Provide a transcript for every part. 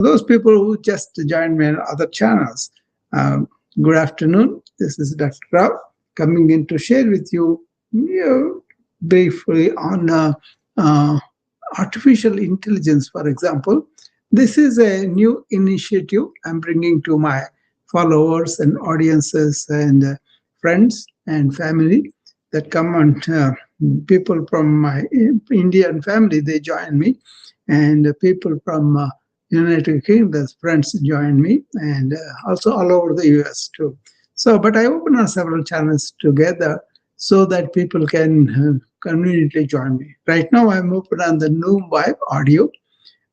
Those people who just joined me on other channels, um, good afternoon. This is Dr. Rao coming in to share with you briefly on uh, artificial intelligence, for example. This is a new initiative I'm bringing to my followers and audiences and friends and family that come and people from my Indian family, they join me, and people from United Kingdom's friends join me, and also all over the US too. So, but I open up several channels together so that people can conveniently join me. Right now, I'm open on the Noom Vibe audio.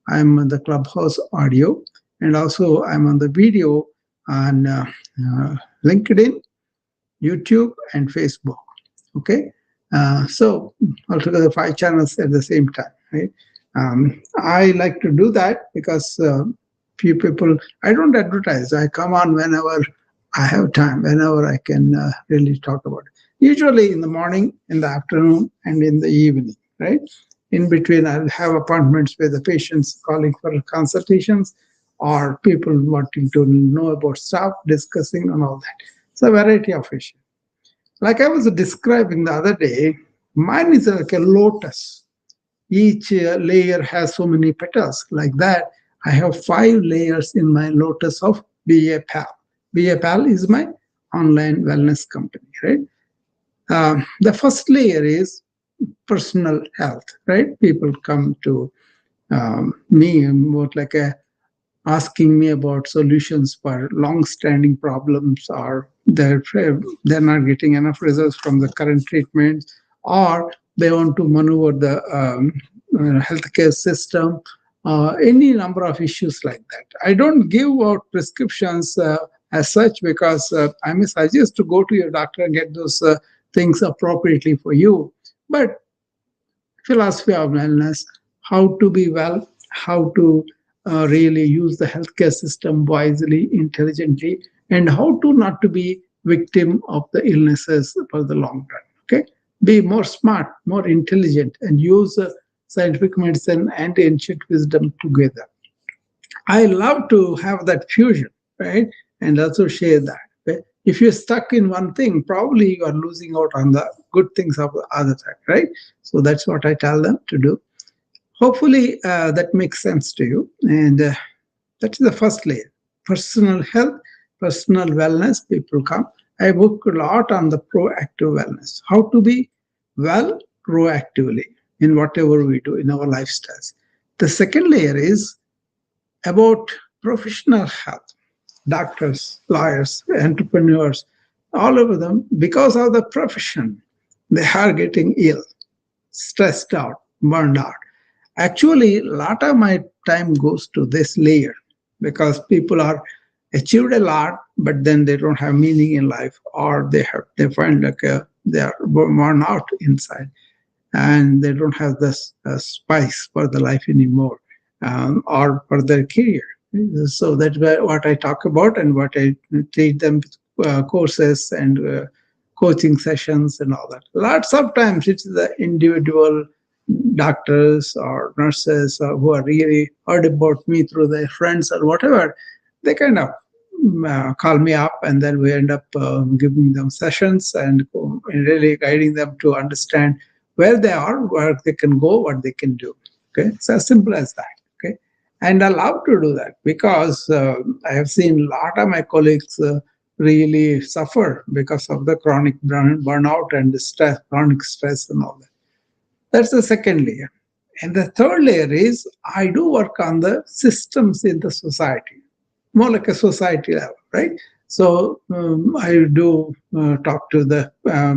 I'm on the Clubhouse audio, and also I'm on the video on LinkedIn, YouTube, and Facebook. Okay, so altogether 5 channels at the same time, right? I like to do that because few people. I don't advertise. I come on whenever I have time, whenever I can really talk about it. Usually in the morning, in the afternoon, and in the evening, right? In between, I'll have appointments with the patients calling for consultations or people wanting to know about stuff, discussing and all that. It's a variety of issues. Like I was describing the other day, mine is like a lotus. Each layer has so many petals. Like that, I have 5 layers in my lotus of BA BA is my online wellness company, right? The first layer is personal health, right? People come to me more like a asking me about solutions for long-standing problems, or they're not getting enough results from the current treatments, or they want to maneuver the healthcare system, any number of issues like that. I don't give out prescriptions as such, because I may suggest to go to your doctor and get those things appropriately for you. But philosophy of wellness, how to be well, how to really use the healthcare system wisely, intelligently, and how to not to be victim of the illnesses for the long run. Okay, be more smart, more intelligent, and use scientific medicine and ancient wisdom together. I love to have that fusion, right? And also share that. Okay? If you're stuck in one thing, probably you are losing out on the good things of the other side, right? So that's what I tell them to do. Hopefully, that makes sense to you. And that's the first layer. Personal health, personal wellness, people come. I work a lot on the proactive wellness, how to be well proactively in whatever we do in our lifestyles. The second layer is about professional health. Doctors, lawyers, entrepreneurs, all of them, because of the profession, they are getting ill, stressed out, burned out. Actually, a lot of my time goes to this layer, because people are achieved a lot, but then they don't have meaning in life, or they find like they are worn out inside, and they don't have this spice for the life anymore, or for their career. So that's what I talk about, and what I teach them, courses and coaching sessions and all that. Lots of times it's the individual doctors or nurses who are really heard about me through their friends or whatever. They kind of call me up, and then we end up giving them sessions and really guiding them to understand where they are, where they can go, what they can do. Okay, it's as simple as that. Okay, and I love to do that, because I have seen a lot of my colleagues really suffer because of the chronic burnout and the stress, chronic stress, and all that. That's the second layer. And the third layer is I do work on the systems in the society, more like a society level, right? So I do talk to the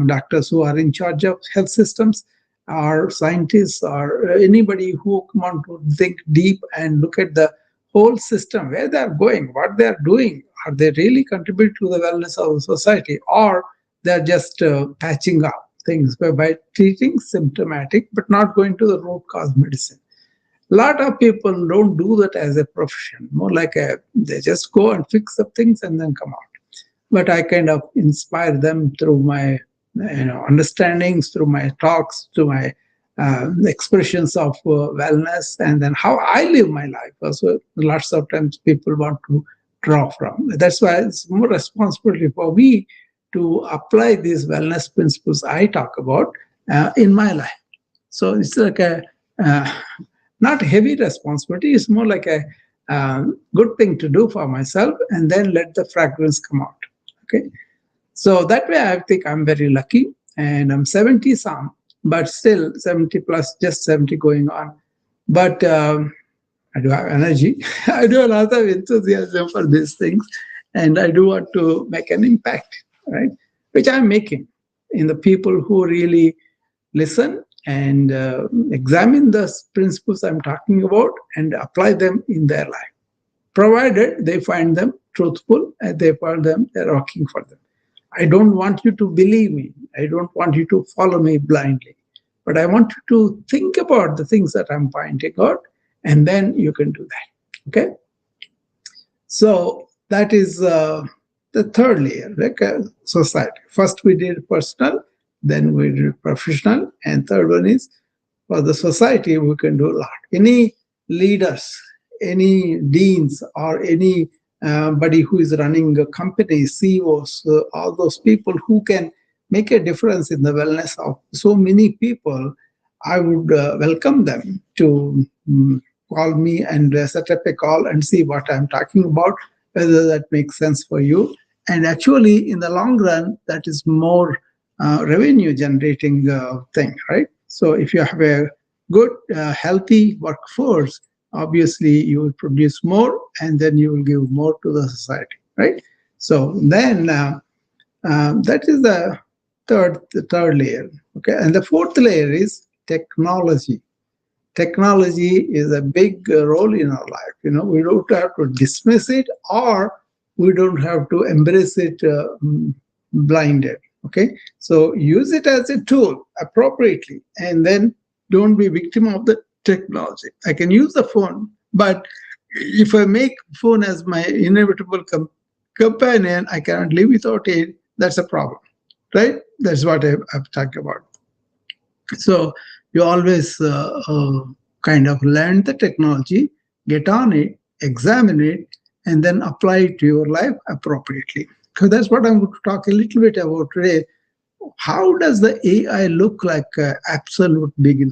doctors who are in charge of health systems, or scientists, or anybody who want to think deep and look at the whole system, where they are going, what they are doing. Are they really contribute to the wellness of the society, or they're just patching up things by treating symptomatic but not going to the root cause medicine? A lot of people don't do that as a profession, more like they just go and fix up things and then come out. But I kind of inspire them through my understandings, through my talks, through my expressions of wellness, and then how I live my life. Also, lots of times people want to draw from. That's why it's more responsibility for me to apply these wellness principles I talk about in my life. So it's like a uh, not heavy responsibility. It's more like a good thing to do for myself, and then let the fragrance come out. Okay, so that way I think I'm very lucky, and I'm 70 some, but still 70 plus, just 70 going on. But I do have energy. I do a lot of enthusiasm for these things, and I do want to make an impact, right? Which I'm making in the people who really listen and examine the principles I'm talking about and apply them in their life, provided they find them truthful and they find them they're working for them. I don't want you to believe me. I don't want you to follow me blindly. But I want you to think about the things that I'm pointing out, and then you can do that. Okay? So that is the third layer, like society. First we did personal, then we did professional, and third one is for the society. We can do a lot. Any leaders, any deans, or any buddy who is running a company, CEOs, all those people who can make a difference in the wellness of so many people, I would welcome them to call me and set up a call and see what I'm talking about, whether that makes sense for you. And actually, in the long run, that is more revenue generating thing, right? So if you have a good, healthy workforce, obviously you will produce more, and then you will give more to the society, right? So then that is the third layer. Okay, and the fourth layer is technology. Technology is a big role in our life. We don't have to dismiss it, or we don't have to embrace it blinded. Okay, so use it as a tool appropriately, and then don't be victim of the technology. I can use the phone, but if I make phone as my inevitable companion, I cannot live without it. That's a problem, right? That's what I've talked about. So you always kind of learn the technology, get on it, examine it, and then apply it to your life appropriately. So that's what I'm going to talk a little bit about today. How does the AI look like an absolute beginner?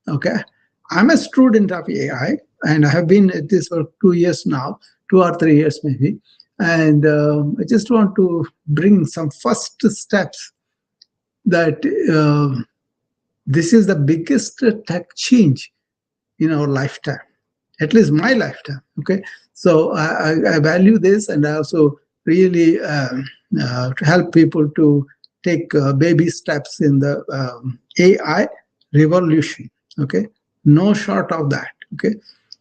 Okay, I'm a student of AI, and I have been at this for 2 years now, 2 or 3 years maybe. And I just want to bring some first steps that this is the biggest tech change in our lifetime, at least my lifetime. Okay, so I value this, and I also really to help people to take baby steps in the AI revolution. Okay, no short of that. Okay,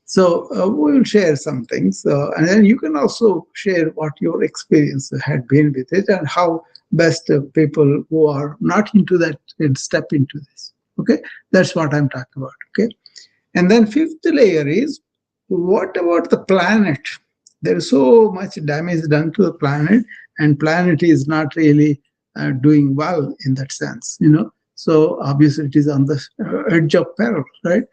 so we will share some things, and then you can also share what your experience had been with it, and how best people who are not into that can step into this. Okay, that's what I'm talking about. Okay, and then fifth layer is, what about the planet? There is so much damage done to the planet, and planet is not really doing well in that sense. So obviously it is on the edge of peril, right?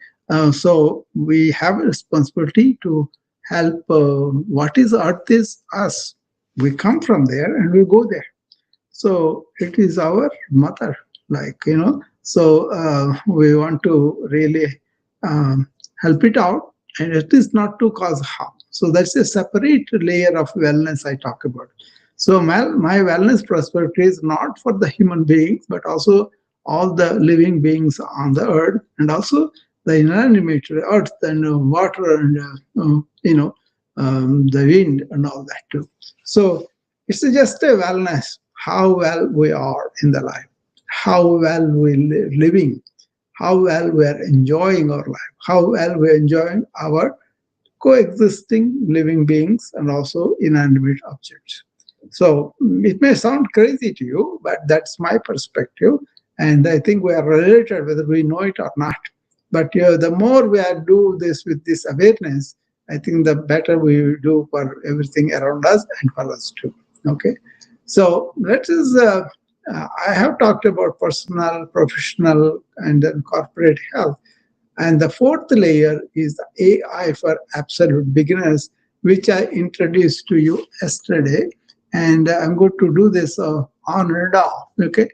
So we have a responsibility to help. What is Earth is us. We come from there and we go there. So it is our mother, So we want to really help it out, and it is not to cause harm. So that's a separate layer of wellness I talk about. So my wellness prosperity is not for the human beings, but also all the living beings on the earth, and also the inanimate earth and water and the wind and all that too. So it's just a wellness, how well we are in the life, how well we living, how well we are enjoying our life, how well we are enjoying our coexisting living beings and also inanimate objects. So it may sound crazy to you, but that's my perspective. And I think we are related whether we know it or not. But the more we are do this with this awareness, I think the better we will do for everything around us and for us too. Okay. So let us I have talked about personal, professional, and then corporate health. And the fourth layer is the AI for absolute beginners, which I introduced to you yesterday. And I'm going to do this on and off. Okay.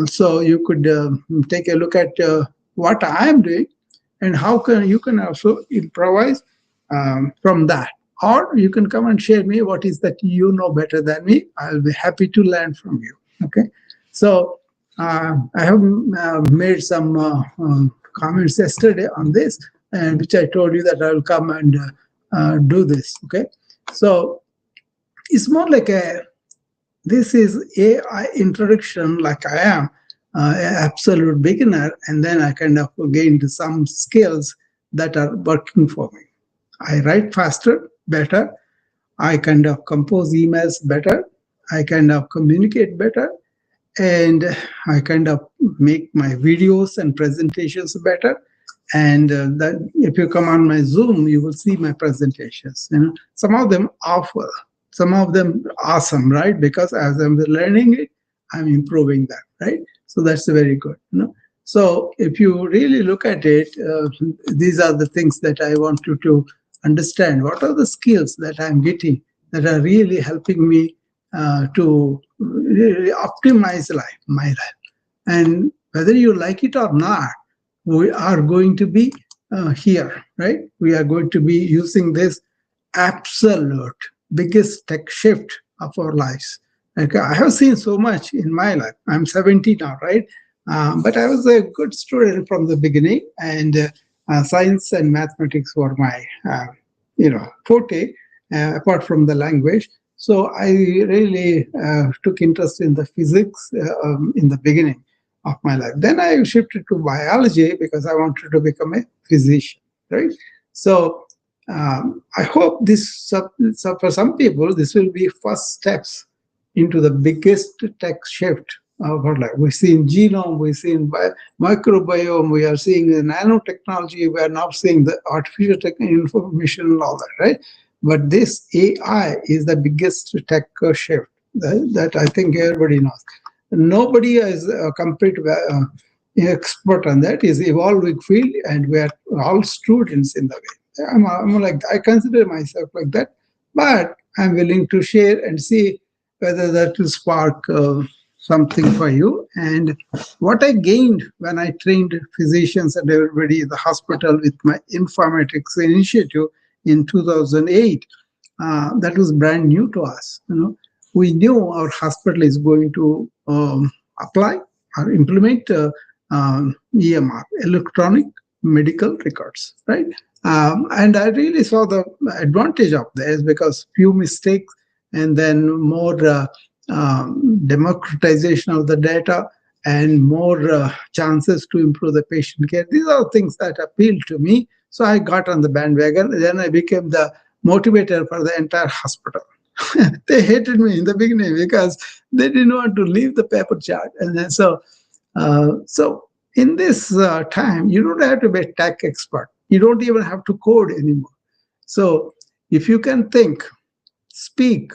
So you could take a look at what I am doing and how can you can also improvise from that. Or you can come and share me what is that you know better than me. I'll be happy to learn from you. Okay. So I have made some comments yesterday on this, and which I told you that I will come and do this. Okay, so it's more like a this is AI introduction, like I am an absolute beginner, and then I kind of gained some skills that are working for me. I write faster, better. I kind of compose emails better. I kind of communicate better, and I kind of make my videos and presentations better. And that if you come on my Zoom, you will see my presentations. You know, some of them awful, some of them awesome, right? Because as I'm learning it, I'm improving that, right? So that's very good. You know? So if you really look at it, these are the things that I want you to understand. What are the skills that I'm getting that are really helping me to really optimize my life? And whether you like it or not, we are going to be here, right? We are going to be using this absolute biggest tech shift of our lives. Like I have seen so much in my life. I'm 70 now, right? But I was a good student from the beginning, and science and mathematics were my, forte. Apart from the language, so I really took interest in the physics in the beginning of my life. Then I shifted to biology because I wanted to become a physician, right? So I hope this, so for some people, this will be first steps into the biggest tech shift of our life. We've seen genome, we've seen microbiome, we are seeing the nanotechnology, we are now seeing the artificial information and all that, right? But this AI is the biggest tech shift that I think everybody knows. Nobody is a complete expert on that. It's evolving field, and we are all students in the way. I'm like I consider myself like that, but I'm willing to share and see whether that will spark something for you. And what I gained when I trained physicians and everybody in the hospital with my informatics initiative in 2008, that was brand new to us. You know, we knew our hospital is going to apply or implement EMR, electronic medical records, right? And I really saw the advantage of this because few mistakes and then more democratization of the data and more chances to improve the patient care. These are things that appealed to me. So I got on the bandwagon. Then I became the motivator for the entire hospital. They hated me in the beginning because they didn't want to leave the paper chart. And then so in this time, you don't have to be a tech expert. You don't even have to code anymore. So if you can think, speak,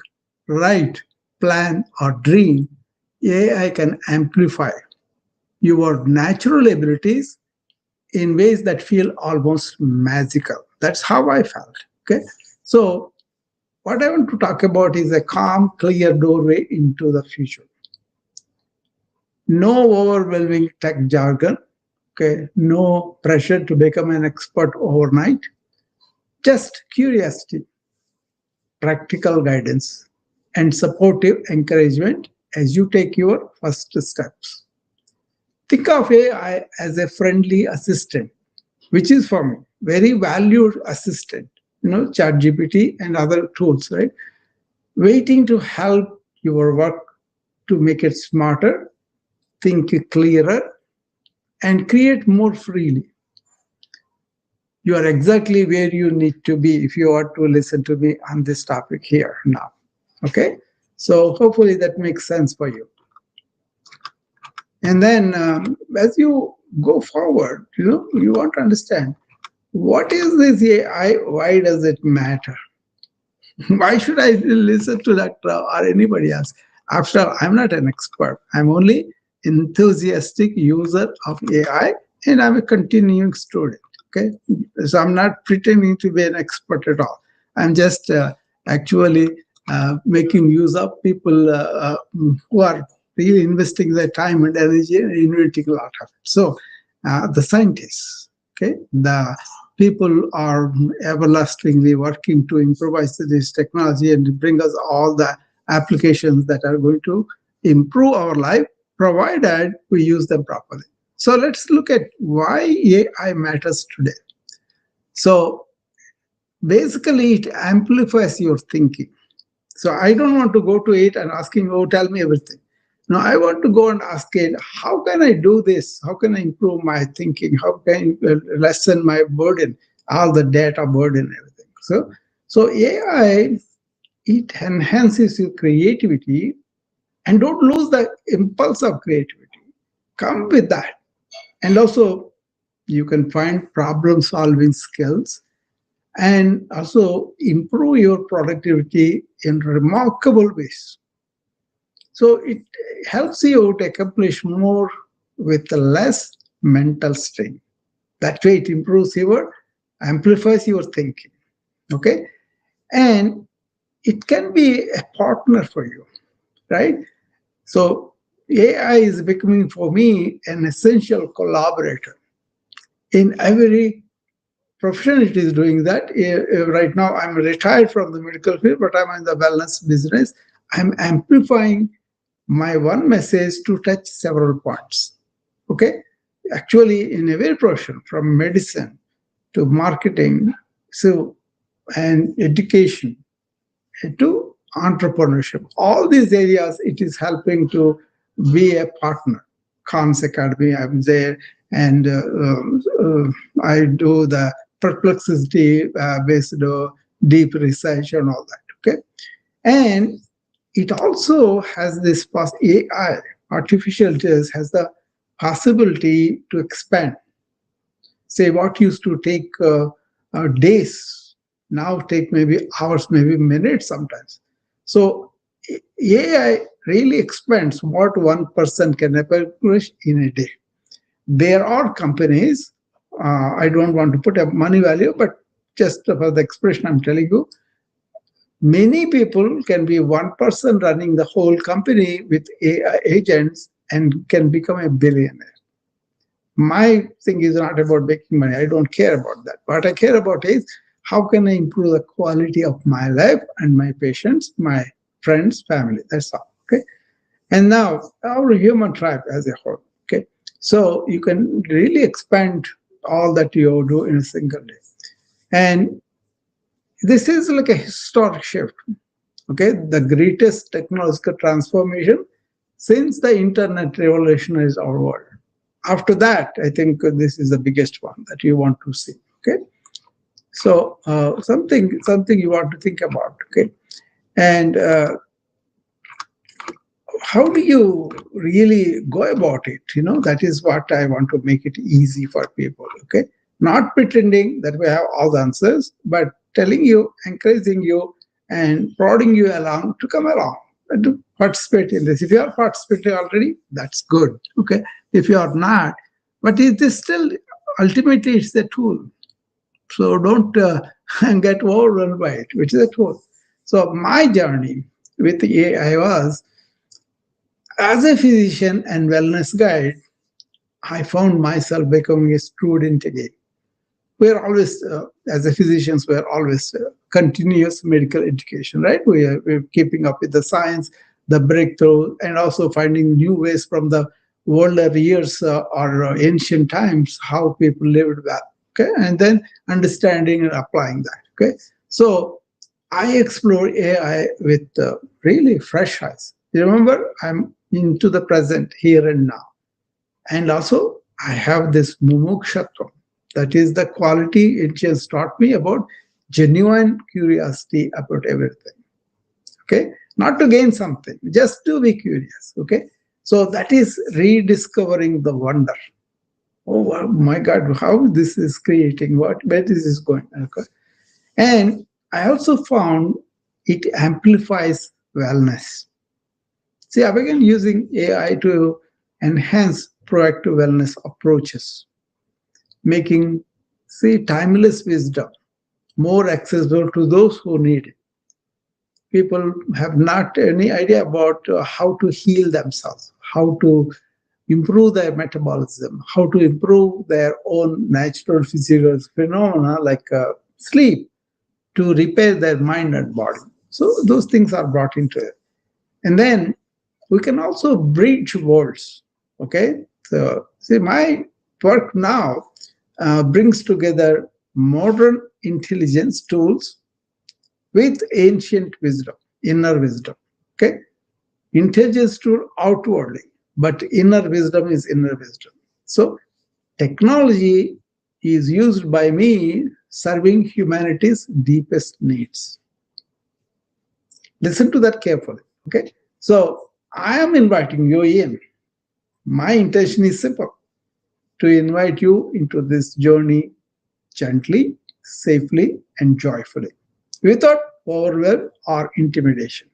write, plan, or dream, AI can amplify your natural abilities in ways that feel almost magical. That's how I felt. Okay. So what I want to talk about is a calm, clear doorway into the future. No overwhelming tech jargon. Okay. No pressure to become an expert overnight. Just curiosity, practical guidance, and supportive encouragement as you take your first steps. Think of AI as a friendly assistant, which is for me very valued assistant. You know, ChatGPT and other tools, right? Waiting to help your work to make it smarter, think clearer, and create more freely. You are exactly where you need to be if you are to listen to me on this topic here now. Okay? So hopefully that makes sense for you. And then as you go forward, you want to understand what is this AI? Why does it matter? Why should I listen to Dr. Rao or anybody else? After all, I'm not an expert. I'm only enthusiastic user of AI, and I'm a continuing student. Okay, so I'm not pretending to be an expert at all. I'm just actually making use of people who are really investing their time and energy and inventing a lot of it. So the scientists, okay, the people are everlastingly working to improvise this technology and bring us all the applications that are going to improve our life, provided we use them properly. So let's look at why AI matters today. So basically, it amplifies your thinking. So I don't want to go to it and asking, oh, tell me everything. No, I want to go and ask it, how can I do this? How can I improve my thinking? How can I lessen my burden, all the data burden, everything? So AI, it enhances your creativity, and don't lose the impulse of creativity. Come with that. And also, you can find problem solving skills and also improve your productivity in remarkable ways. So it helps you to accomplish more with less mental strain. That way, it improves your, amplifies your thinking. Okay, and it can be a partner for you, right? So AI is becoming for me an essential collaborator in every profession. It is doing that. Right now, I'm retired from the medical field, but I'm in the wellness business. I'm amplifying my one message to touch several points. Okay, actually, in every profession, from medicine to marketing, so and education to entrepreneurship, all these areas, it is helping to be a partner. Khan's Academy, I'm there, and I do the perplexity based deep research and all that. Okay, and it also has this AI, artificial intelligence, has the possibility to expand. Say what used to take days, now take maybe hours, maybe minutes sometimes. So AI really expands what one person can accomplish in a day. There are companies, I don't want to put a money value, but just for the expression I'm telling you, many people can be one person running the whole company with AI agents and can become a billionaire. My thing is not about making money. I don't care about that. What I care about is how can I improve the quality of my life and my patients, my friends, family. That's all. Okay. And now our human tribe as a whole. Okay. So you can really expand all that you do in a single day. And this is like a historic shift. Okay. The greatest technological transformation since the internet revolutionized our world. After that, I think this is the biggest one that you want to see. Okay, so something you want to think about. Okay, and how do you really go about it? That is what I want to make it easy for people. Okay, not pretending that we have all the answers, but telling you, encouraging you, and prodding you along to come along and to participate in this. If you are participating already, that's good. Okay, if you are not, but it is still, ultimately it's a tool. So don't get overwhelmed by it, which is a tool. So my journey with AI was, as a physician and wellness guide, I found myself becoming a student again. We're always, as a physicians, we're always continuous medical education, right? We're keeping up with the science, the breakthrough, and also finding new ways from the older years or ancient times, how people lived well. Okay, and then understanding and applying that. Okay, so I explore AI with really fresh eyes. You remember, I'm into the present, here and now. And also, I have this mumukshatvam. That is the quality it just taught me about genuine curiosity about everything. Okay? Not to gain something, just to be curious. Okay? So that is rediscovering the wonder. Oh my God, how this is creating, where this is going. Okay? And I also found it amplifies wellness. See, I began using AI to enhance proactive wellness approaches, making, see, timeless wisdom more accessible to those who need it. People have not any idea about how to heal themselves, how to improve their metabolism, how to improve their own natural physical phenomena like sleep to repair their mind and body. So those things are brought into it. And then we can also bridge worlds. Okay. So see, my work now brings together modern intelligence tools with ancient wisdom, inner wisdom. Okay. Intelligence tool outwardly, but inner wisdom is inner wisdom. So technology is used by me serving humanity's deepest needs. Listen to that carefully. Okay. So I am inviting you in. My intention is simple, to invite you into this journey gently, safely, and joyfully, without overwhelm or intimidation.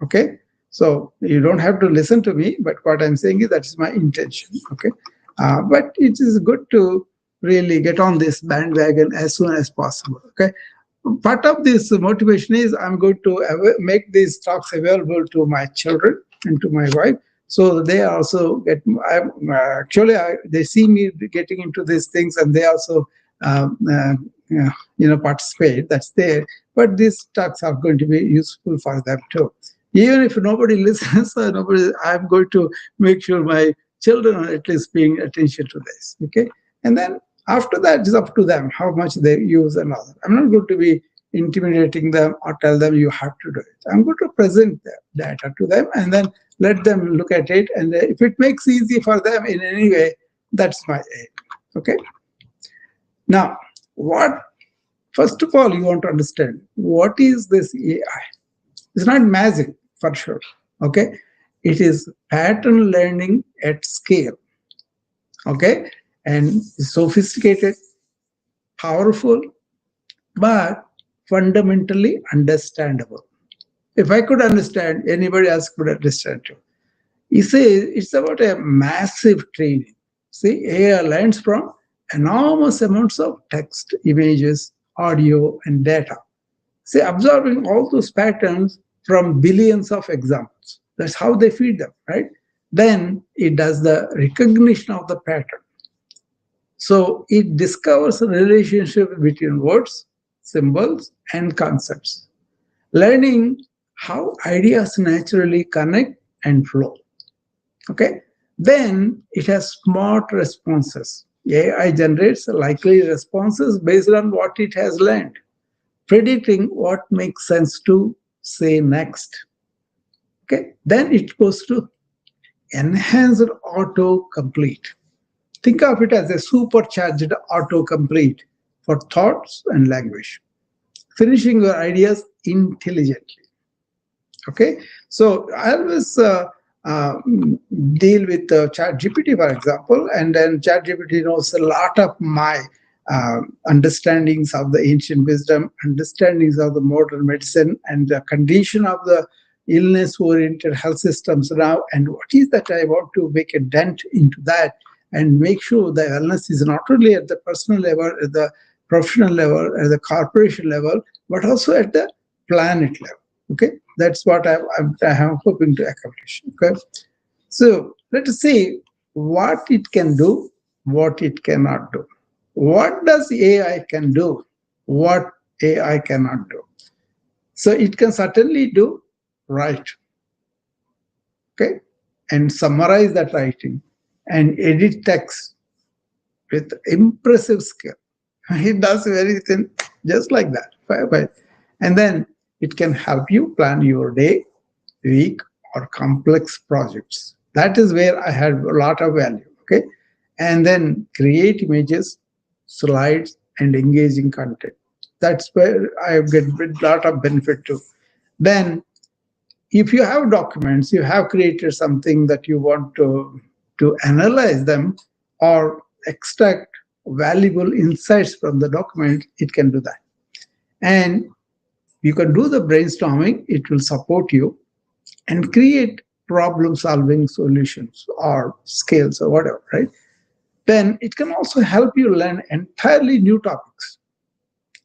Okay. So you don't have to listen to me, but what I'm saying is that is my intention. Okay. But it is good to really get on this bandwagon as soon as possible. Okay. Part of this motivation is I'm going to make these talks available to my children and to my wife, so they also get. Actually, they see me getting into these things, and they also, um, uh, participate. That's there. But these talks are going to be useful for them too. Even if nobody listens, I'm going to make sure my children are at least paying attention to this. Okay, and then after that, it's up to them how much they use and all that. I'm not going to be intimidating them or tell them you have to do it. I'm going to present the data to them and then let them look at it. And if it makes easy for them in any way, that's my aim. Okay. Now, what first of all you want to understand what is this AI? It's not magic for sure. Okay, it is pattern learning at scale. Okay, and sophisticated, powerful, but fundamentally understandable. If I could understand, anybody else could understand too. You see, it's about a massive training. See, AI learns from enormous amounts of text, images, audio, and data. See, absorbing all those patterns from billions of examples. That's how they feed them, right? Then it does the recognition of the pattern. So it discovers a relationship between words, symbols, and concepts, learning how ideas naturally connect and flow. Okay. Then it has smart responses. AI generates likely responses based on what it has learned, predicting what makes sense to say next. Okay. Then it goes to enhanced autocomplete. Think of it as a supercharged autocomplete for thoughts and language, finishing your ideas intelligently. Okay, so I always uh, deal with chat gpt, for example, and then chat gpt knows a lot of my understandings of the ancient wisdom, understandings of the modern medicine, and the condition of the illness oriented health systems now, and what is that I want to make a dent into that and make sure the wellness is not only at the personal level, at the professional level, at the corporation level, but also at the planet level. Okay, that's what I'm hoping to accomplish. Okay, so let us see what it can do, what it cannot do. What does AI can do? What AI cannot do? So it can certainly do write, okay, and summarize that writing and edit text with impressive skill. It does everything just like that. And then it can help you plan your day, weak or complex projects. That is where I had a lot of value. Okay. And then create images, slides, and engaging content. That's where I get a lot of benefit too. Then, if you have documents, you have created something that you want to analyze them or extract valuable insights from the document, it can do that. And you can do the brainstorming, it will support you and create problem solving solutions or skills or whatever, right? Then it can also help you learn entirely new topics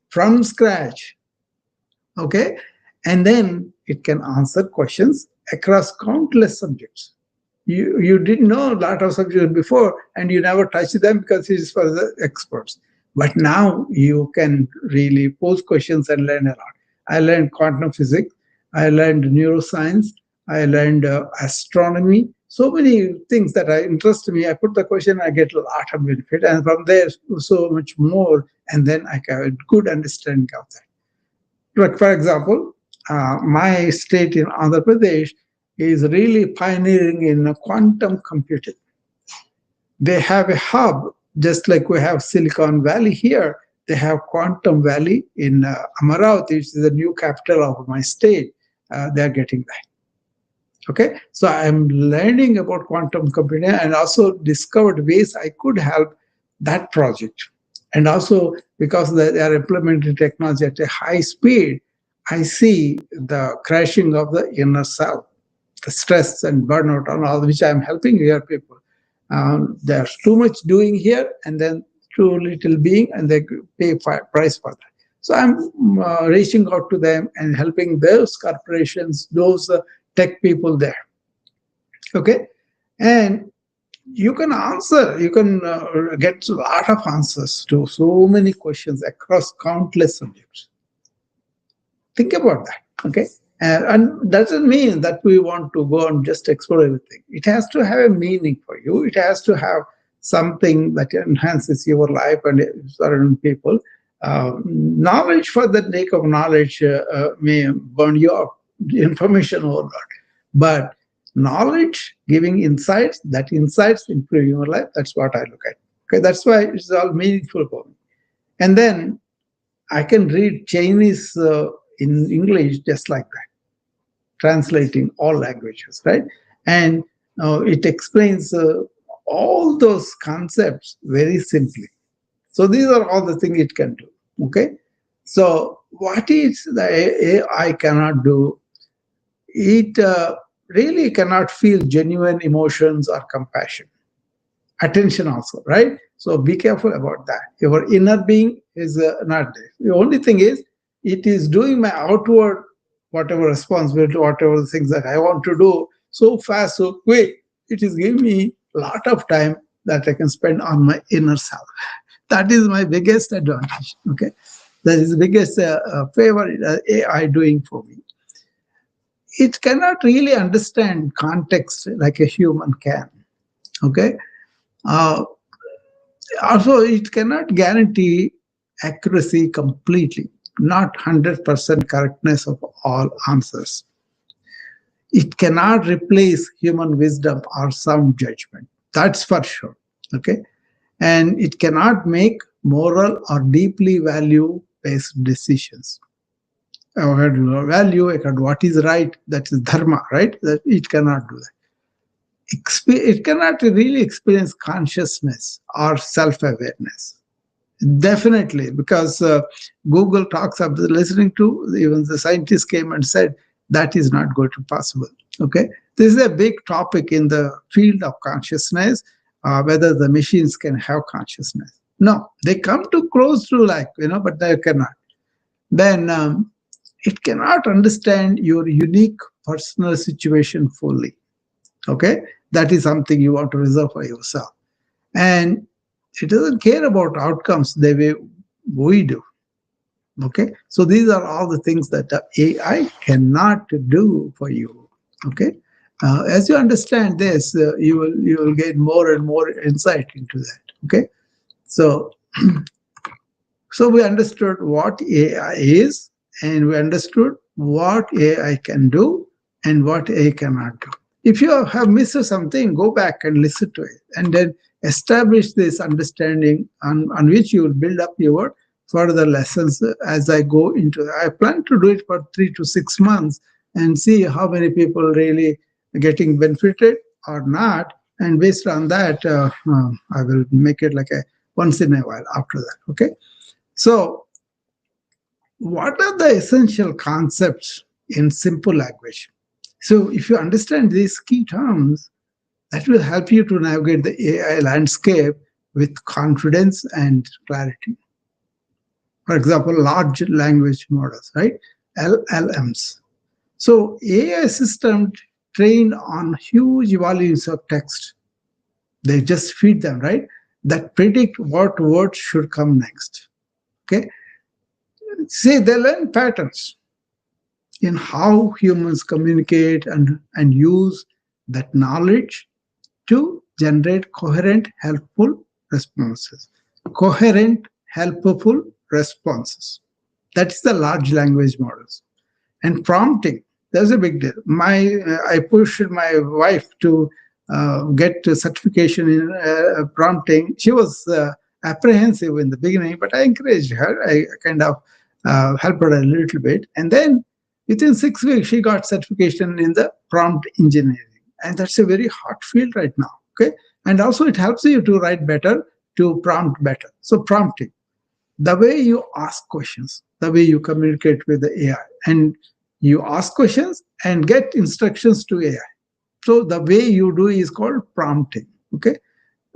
from scratch. Okay. And then it can answer questions across countless subjects. You didn't know a lot of subjects before and you never touched them because it is for the experts. But now you can really pose questions and learn a lot. I learned quantum physics, I learned neuroscience, I learned astronomy, so many things that are interest me. I put the question, I get a lot of benefit, and from there so much more, and then I have a good understanding of that. Like, for example, my state in Andhra Pradesh is really pioneering in quantum computing. They have a hub, just like we have Silicon Valley here. They have Quantum Valley in Amaravati, which is the new capital of my state. They're getting that. Okay, so I'm learning about quantum computing and also discovered ways I could help that project. And also because they are implementing technology at a high speed, I see the crashing of the inner self, the stress and burnout and all, which I'm helping here people. There's too much doing here and then too little being, and they pay price for that. So I'm reaching out to them and helping those corporations, those tech people there. Okay, and you can answer, you can get a lot of answers to so many questions across countless subjects. Think about that. Okay, and doesn't mean that we want to go and just explore everything. It has to have a meaning for you. It has to have something that enhances your life and surrounding people. Knowledge for the sake of knowledge may burn you up, information overload. But knowledge giving insights, that insights improve your life. That's what I look at. Okay, that's why it's all meaningful for me. And then I can read Chinese in English just like that, translating all languages, right? And it explains all those concepts very simply. So these are all the things it can do. Okay. So what is the AI cannot do? It really cannot feel genuine emotions or compassion, attention also, right? So be careful about that. Your inner being is not there. The only thing is, it is doing my outward, whatever responsibility, whatever the things that I want to do so fast, so quick. It is giving me a lot of time that I can spend on my inner self. That is my biggest advantage. Okay, that is the biggest favor AI doing for me. It cannot really understand context like a human can. Okay. Uh, Also, it cannot guarantee accuracy completely, not 100% correctness of all answers. It cannot replace human wisdom or sound judgment. That's for sure. Okay. And it cannot make moral or deeply value based decisions. Value, what is right, that is dharma, right? That it cannot do that. It cannot really experience consciousness or self awareness. Definitely, because Google talks about listening to, even the scientists came and said that is not going to be possible. Okay, this is a big topic in the field of consciousness, whether the machines can have consciousness. No, they come too close to but they cannot. Then it cannot understand your unique personal situation fully. Okay, that is something you want to reserve for yourself. And it doesn't care about outcomes the way we do. Okay, so these are all the things that the AI cannot do for you. Okay, as you understand this, you will get more and more insight into that. Okay, so so we understood what AI is, and we understood what AI can do and what AI cannot do. If you have missed something, go back and listen to it, and then establish this understanding on which you will build up your further lessons as I go into it. I plan to do it for 3 to 6 months and see how many people really getting benefited or not. And based on that, I will make it like a once in a while after that. Okay. So, what are the essential concepts in simple language? So if you understand these key terms, that will help you to navigate the AI landscape with confidence and clarity. For example, large language models, right? LLMs. So AI system trained on huge volumes of text. They just feed them, right? That predict what words should come next. Okay. See, they learn patterns in how humans communicate and use that knowledge to generate coherent, helpful responses. Coherent, helpful responses. That is the large language models. And prompting, there's a big deal. I pushed my wife to get a certification in prompting. She was apprehensive in the beginning, but I encouraged her. I kind of helped her a little bit, and then within 6 weeks she got certification in the prompt engineering, and that's a very hot field right now. Okay, and also it helps you to write better, to prompt better. So prompting, the way you ask questions, the way you communicate with the AI, and you ask questions and get instructions to AI. So the way you do is called prompting. Okay.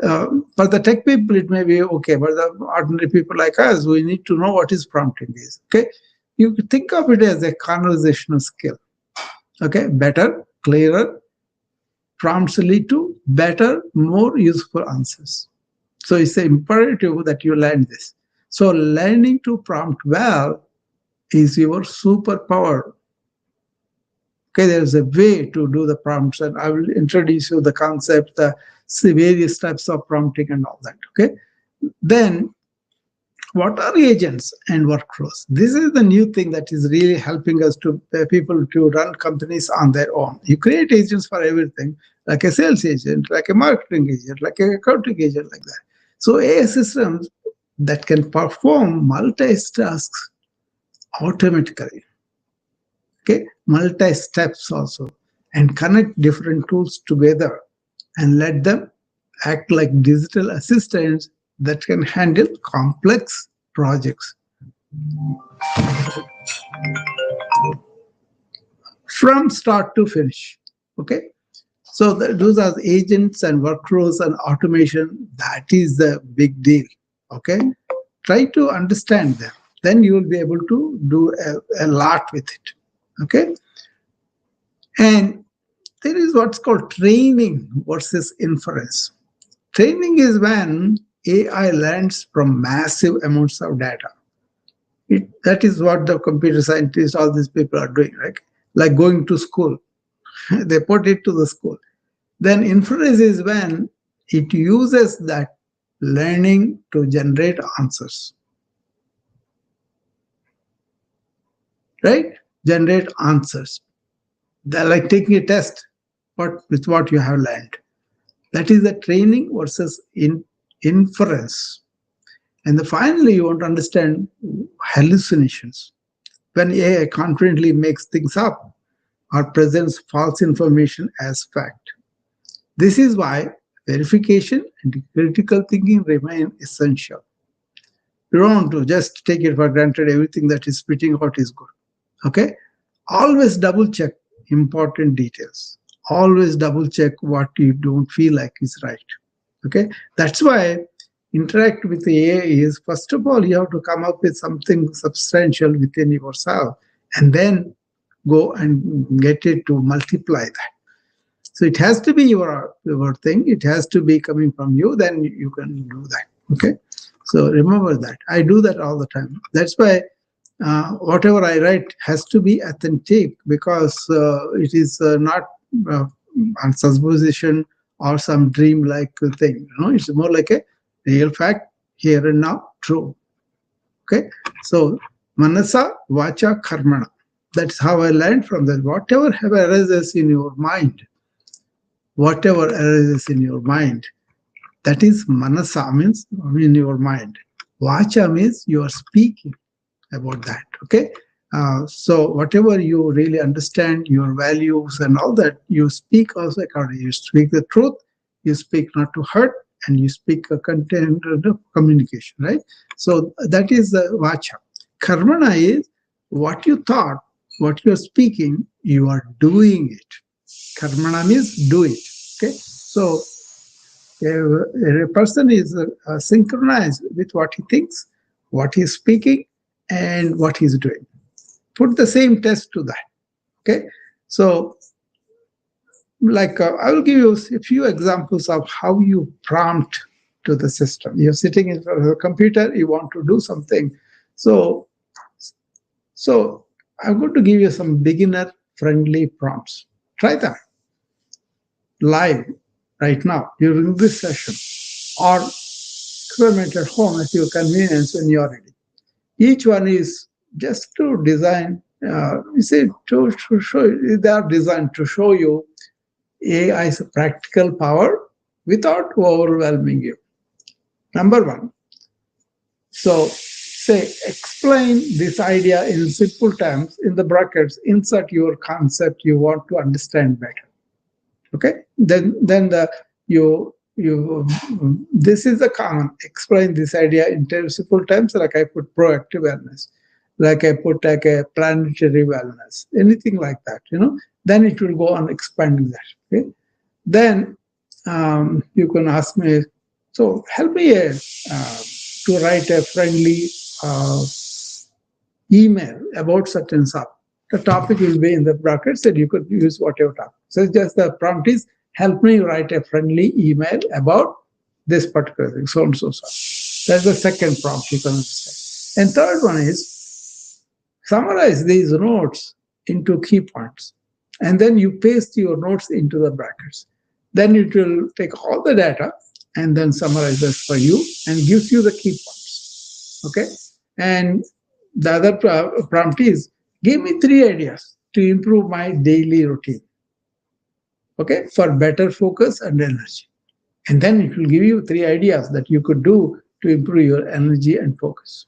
For the tech people, it may be okay, but the ordinary people like us, we need to know what is prompting is. Okay. You think of it as a conversational skill. Okay. Better, clearer prompts lead to better, more useful answers. So it's imperative that you learn this. So learning to prompt well is your superpower. Okay, there's a way to do the prompts, and I will introduce you the concept, the various types of prompting and all that. Okay, then what are agents and workflows? This is the new thing that is really helping us to people to run companies on their own. You create agents for everything, like a sales agent, like a marketing agent, like a accounting agent, like that. So AI systems that can perform multi-tasks automatically, okay, multi-steps also, and connect different tools together and let them act like digital assistants that can handle complex projects from start to finish. Okay, so those are agents and workflows and automation. That is the big deal. Okay, try to understand them, then you will be able to do a lot with it. Okay, and there is what's called training versus inference. Training is when AI learns from massive amounts of data. That is what the computer scientists, all these people are doing, right? Like going to school. They put it to the school. Then inference is when it uses that learning to generate answers, right? Generate answers. They're like taking a test, but with what you have learned. That is the training versus inference. And finally, you want to understand hallucinations. When AI confidently makes things up or presents false information as fact. This is why verification and critical thinking remain essential. You don't want to just take it for granted everything that is spitting out is good. Okay? Always double check important details. Always double check what you don't feel like is right. Okay? That's why interact with the AI is, first of all, you have to come up with something substantial within yourself and then go and get it to multiply that. So it has to be your thing. It has to be coming from you. Then you can do that. Okay. So remember that. I do that all the time. That's why whatever I write has to be authentic, because it is not uh, on supposition or some dream-like thing. You know, it's more like a real fact, here and now, true. Okay. So manasa, vacha, karmana. That's how I learned from that. Whatever arises in your mind, whatever arises in your mind, that is manasa, means in your mind. Vacha means you are speaking about that. Okay. So whatever you really understand, your values and all that, you speak also accordingly. You speak the truth, you speak not to hurt, and you speak a content of communication, right? So that is the vacha. Karmana is what you thought, what you're speaking, you are doing it. Karmana means do it. Okay, so a person is synchronized with what he thinks, what he's speaking, and what he's doing. Put the same test to that. Okay, so like I will give you a few examples of how you prompt to the system. You're sitting in front of a computer, you want to do something. So, so I'm going to give you some beginner friendly prompts. Try them live right now during this session, or experiment at home at your convenience when you're ready. Each one is just to design, you see, to show, they are designed to show you AI's practical power without overwhelming you. Number one, so say, explain this idea in simple terms. In the brackets, insert your concept you want to understand better. Okay, then the you this is the common. Explain this idea in simple terms, like I put proactive wellness, like I put like a planetary wellness, anything like that. Then it will go on expanding that. Okay, then you can ask me, so help me to write a friendly uh, email about such and such. The topic will be in the brackets and you could use whatever topic. So just the prompt is, help me write a friendly email about this particular thing, so and so. That's the second prompt you can understand. And third one is, summarize these notes into key points. And then you paste your notes into the brackets. Then it will take all the data and then summarizes for you and gives you the key points. Okay. And the other prompt is, give me 3 ideas to improve my daily routine. Okay. For better focus and energy. And then it will give you 3 ideas that you could do to improve your energy and focus.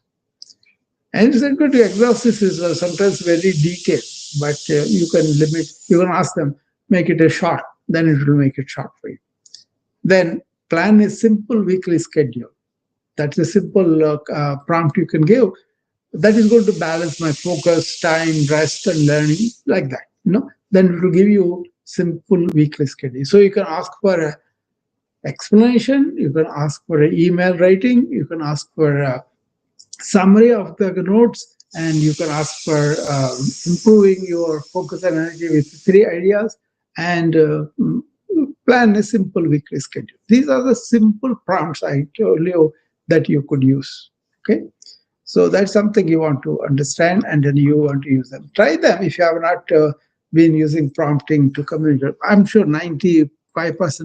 And it's good to exercise is sometimes very detailed, but you can ask them, make it a short, then it will make it short for you. Then plan a simple weekly schedule. That's a simple prompt you can give. That is going to balance my focus, time, rest, and learning, like that. Then it will give you simple weekly schedule. So you can ask for a explanation, you can ask for an email writing, you can ask for a summary of the notes, and you can ask for improving your focus and energy with 3 ideas, and plan a simple weekly schedule. These are the simple prompts I told you that you could use. Okay, so that's something you want to understand, and then you want to use them. Try them if you have not been using prompting to communicate. I'm sure 95%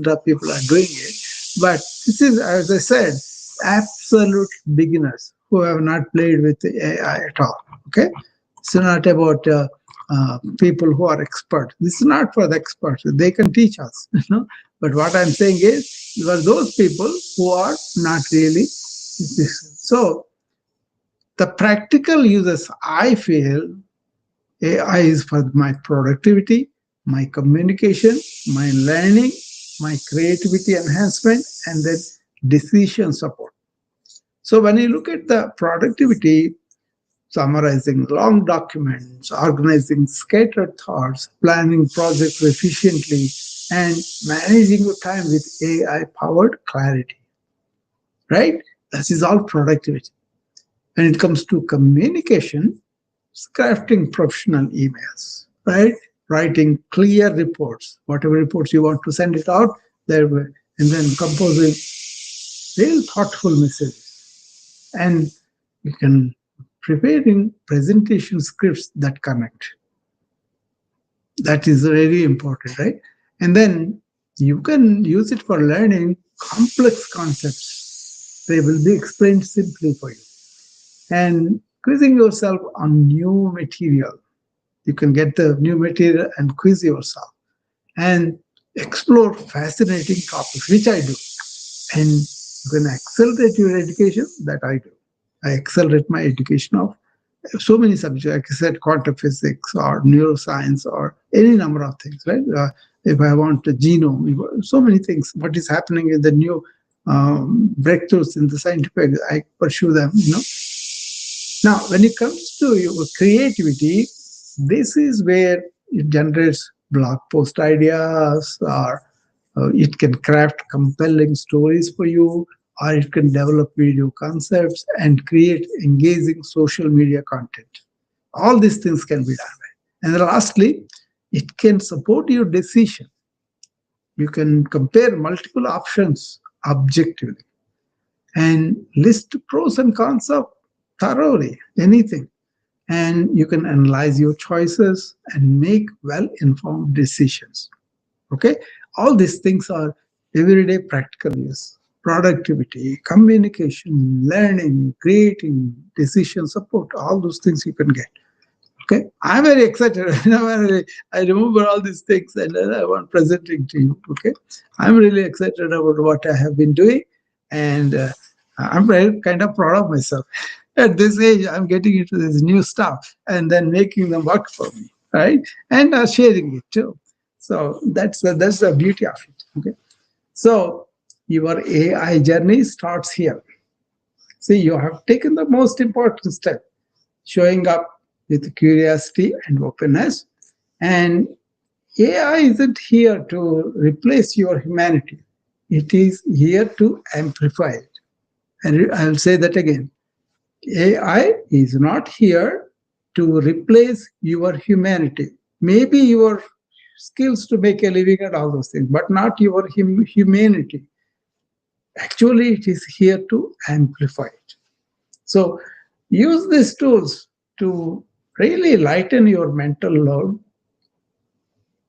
of people are doing it, but this is, as I said, absolute beginners who have not played with the AI at all. Okay, it's not about people who are experts. This is not for the experts. They can teach us, But what I'm saying is, for those people who are not really. So the practical uses, I feel, AI is for my productivity, my communication, my learning, my creativity enhancement, and then decision support. So when you look at the productivity, summarizing long documents, organizing scattered thoughts, planning projects efficiently, and managing your time with AI-powered clarity, right? This is all productivity. When it comes to communication, it's crafting professional emails, right? Writing clear reports, whatever reports you want to send it out, there, and then composing real thoughtful messages. And you can preparing presentation scripts that connect. That is very important, right? And then you can use it for learning complex concepts. They will be explained simply for you. And quizzing yourself on new material. You can get the new material and quiz yourself and explore fascinating topics, which I do. And you can accelerate your education, that I do. I accelerate my education of so many subjects, like I said, quantum physics or neuroscience or any number of things, right? If I want the genome, so many things, what is happening in the new breakthroughs in the scientific, I pursue them. Now, when it comes to your creativity, This is where it generates blog post ideas, or it can craft compelling stories for you, or it can develop video concepts and create engaging social media content. All these things can be done. And then lastly, it can support your decision. You can compare multiple options objectively and list pros and cons of thoroughly anything. And you can analyze your choices and make well informed decisions. Okay, all these things are everyday practical use: productivity, communication, learning, creating, decision support. All those things you can get. Okay, I'm very excited. I remember all these things and I want presenting to you. Okay, I'm really excited about what I have been doing, and I'm very kind of proud of myself. At this age, I'm getting into this new stuff and then making them work for me, right? And sharing it too. So that's the beauty of it. Okay, so your AI journey starts here. See, you have taken the most important step, showing up with curiosity and openness. And AI isn't here to replace your humanity, it is here to amplify it. And I'll say that again: AI is not here to replace your humanity. Maybe your skills to make a living and all those things, but not your humanity. Actually, it is here to amplify it. So use these tools to really lighten your mental load,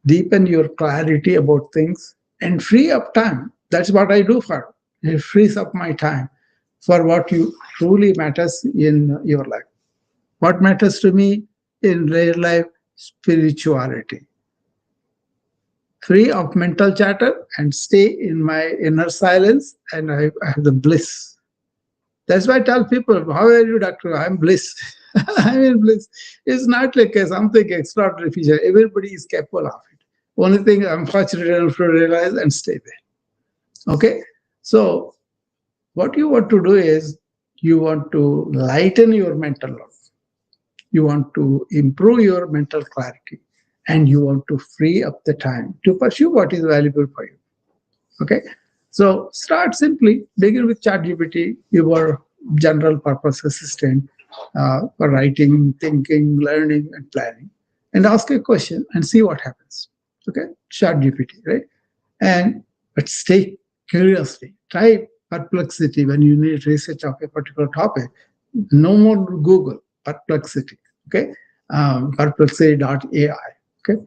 deepen your clarity about things, and free up time. That's what I do for. It frees up my time for what you truly matters in your life. What matters to me in real life? Spirituality. Free of mental chatter and stay in my inner silence, and I have the bliss. That's why I tell people, how are you, doctor? I'm bliss. I'm in bliss. It's not like something extraordinary feature. Everybody is capable of it. Only thing I'm fortunate enough to realize and stay there. Okay? So what you want to do is you want to lighten your mental load. You want to improve your mental clarity, and you want to free up the time to pursue what is valuable for you. Okay, so start simply. Begin with ChatGPT, your general purpose assistant for writing, thinking, learning, and planning, and ask a question and see what happens. Okay, ChatGPT, right? And but stay curiously. Try perplexity when you need research of a particular topic. No more Google, perplexity. Okay, perplexity.ai. Okay,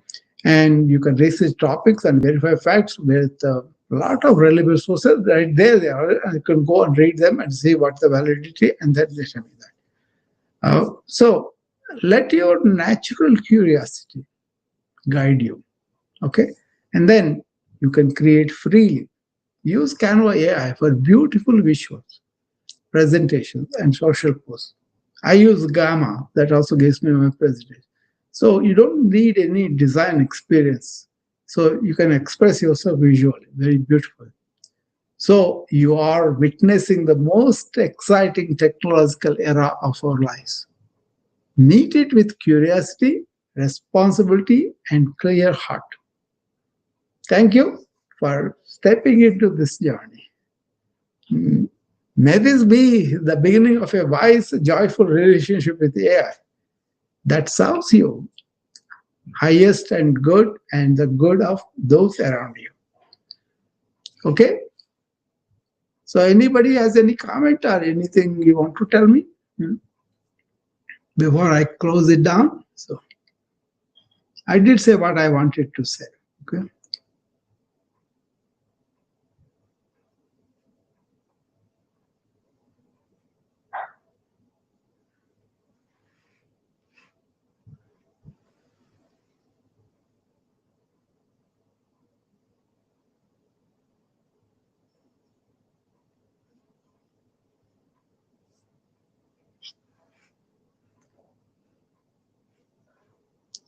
and you can research topics and verify facts with a lot of reliable sources. Right there, they are. And you can go and read them and see what the validity, and then they tell me that. So let your natural curiosity guide you. Okay, and then you can create freely. Use Canva AI for beautiful visuals, presentations, and social posts. I use Gamma, that also gives me my presentation. So you don't need any design experience. So you can express yourself visually, very beautiful. So you are witnessing the most exciting technological era of our lives. Meet it with curiosity, responsibility, and clear heart. Thank you for stepping into this journey. Mm, May this be the beginning of a wise, joyful relationship with AI that serves you highest and good and the good of those around you. Okay? So anybody has any comment or anything you want to tell me before I close it down? So I did say what I wanted to say. Okay.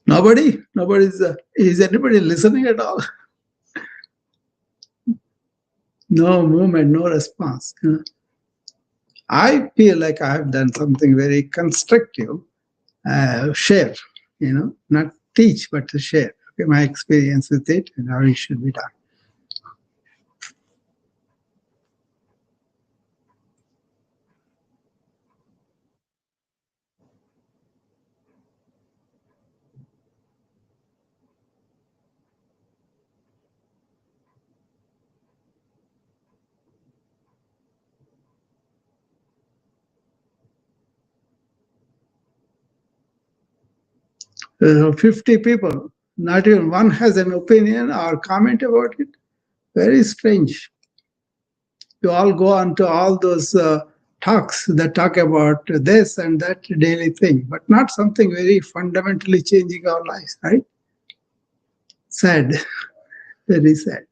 Nobody? Nobody's is anybody listening at all? No movement, no response. I feel like I have done something very constructive. Share. not teach, but to share. Okay, my experience with it and how it should be done. 50 people, not even one has an opinion or comment about it. Very strange. You all go on to all those talks that talk about this and that daily thing, but not something very fundamentally changing our lives, right? Sad, very sad.